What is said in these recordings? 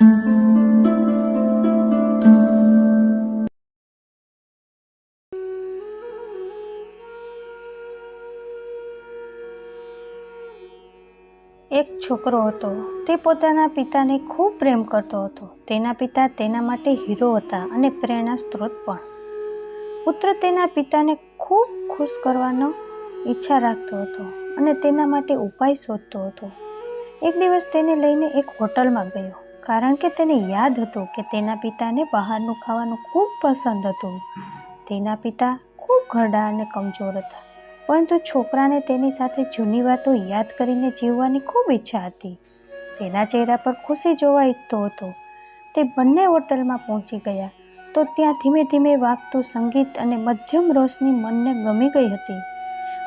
એક છોકરો હતો. તે પોતાના પિતાને ખૂબ પ્રેમ કરતો હતો. તેના પિતા તેના માટે હીરો હતા અને પ્રેરણા સ્ત્રોત પણ. પુત્ર તેના પિતાને ખૂબ ખુશ કરવાનો ઈચ્છા રાખતો હતો અને તેના માટે ઉપાય શોધતો હતો. એક દિવસ તેને લઈને એક હોટલમાં ગયો, કારણ કે તેને યાદ હતું કે તેના પિતાને બહારનું ખાવાનું ખૂબ પસંદ હતું. તેના પિતા ખૂબ ઘરડા અને કમજોર હતા, પરંતુ છોકરાને તેની સાથે જૂની વાતો યાદ કરીને જીવવાની ખૂબ ઈચ્છા હતી. તેના ચહેરા પર ખુશી જોવા ઈચ્છતો હતો. તે બંને હોટલમાં પહોંચી ગયા તો ત્યાં ધીમે ધીમે વાગતું સંગીત અને મધ્યમ રોશની મનને ગમી ગઈ હતી.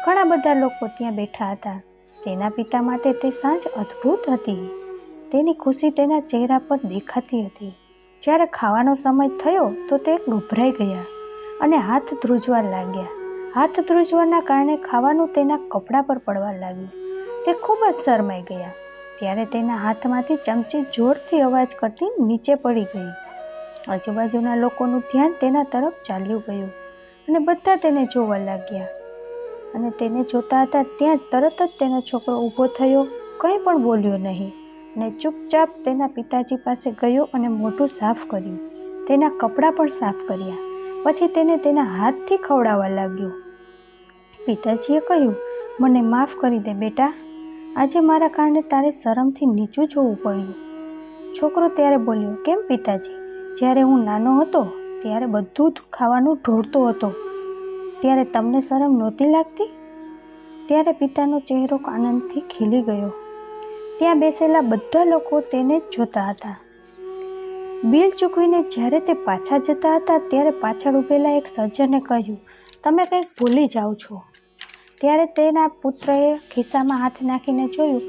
ઘણા બધા લોકો ત્યાં બેઠા હતા. તેના પિતા માટે તે સાંજ અદ્ભુત હતી. તેની ખુશી તેના ચહેરા પર દેખાતી હતી. જ્યારે ખાવાનો સમય થયો તો તે ગભરાઈ ગયા અને હાથ ધ્રુજવા લાગ્યા. હાથ ધ્રુજવાના કારણે ખાવાનું તેના કપડા પર પડવા લાગ્યું. તે ખૂબ જ શરમાઈ ગયા. ત્યારે તેના હાથમાંથી ચમચી જોરથી અવાજ કરતી નીચે પડી ગઈ. આજુબાજુના લોકોનું ધ્યાન તેના તરફ ચાલ્યું ગયું અને બધા તેને જોવા લાગ્યા. અને તેને જોતા હતા ત્યાં તરત જ તેનો છોકરો ઊભો થયો, કંઈ પણ બોલ્યો નહીં અને ચૂપચાપ તેના પિતાજી પાસે ગયો અને મોઢું સાફ કર્યું. તેના કપડાં પણ સાફ કર્યા. પછી તેને તેના હાથથી ખવડાવવા લાગ્યો. પિતાજીએ કહ્યું, મને માફ કરી દે બેટા, આજે મારા કારણે તારે શરમથી નીચું જોવું પડ્યું. છોકરો ત્યારે બોલ્યો, કેમ પિતાજી? જ્યારે હું નાનો હતો ત્યારે બધું જ ખાવાનું ઢોળતો હતો, ત્યારે તમને શરમ નહોતી લાગતી? ત્યારે પિતાનો ચહેરો આનંદથી ખીલી ગયો. ત્યાં બેસેલા બધા લોકો તેને જ જોતા હતા. બિલ ચૂકવીને જ્યારે તે પાછા જતા હતા ત્યારે પાછળ ઊભેલા એક સજ્જને કહ્યું, તમે કંઈક ભૂલી જાઓ છો. ત્યારે તેના પુત્રએ ખિસ્સામાં હાથ નાખીને જોયું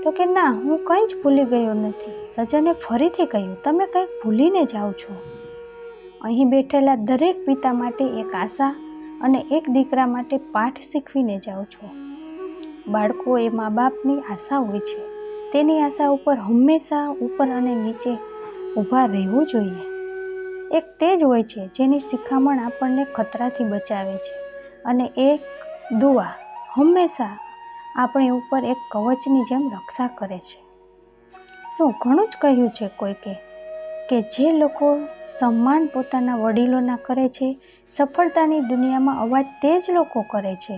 તો કે ના, હું કંઈ જ ભૂલી ગયો નથી. સજ્જને ફરીથી કહ્યું, તમે કંઈક ભૂલીને જાઓ છો. અહીં બેઠેલા દરેક પિતા માટે એક આશા અને એક દીકરા માટે પાઠ શીખવીને જાઓ છો. બાળકો એ મા બાપની આશા હોય છે. તેની આશા ઉપર હંમેશા ઉપર અને નીચે ઊભા રહેવું જોઈએ. એક તે જ હોય છે જેની શિખામણ આપણને ખતરાથી બચાવે છે અને એક દુઆ હંમેશા આપણી ઉપર એક કવચની જેમ રક્ષા કરે છે. શું ઘણું જ કહ્યું છે કોઈકે કે જે લોકો સન્માન પોતાના વડીલોના કરે છે, સફળતાની દુનિયામાં અવાજ તે જ લોકો કરે છે.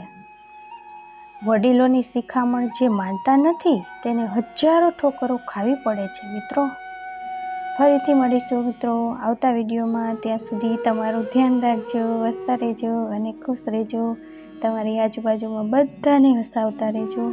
વડીલોની શિખામણ જે માનતા નથી તેને હજારો ઠોકરો ખાવી પડે છે. મિત્રો, ફરીથી મળીશું મિત્રો આવતા વિડીયોમાં. ત્યાં સુધી તમારું ધ્યાન રાખજો, હસતા રહેજો અને ખુશ રહેજો. તમારી આજુબાજુમાં બધાને હસાવતા રહેજો.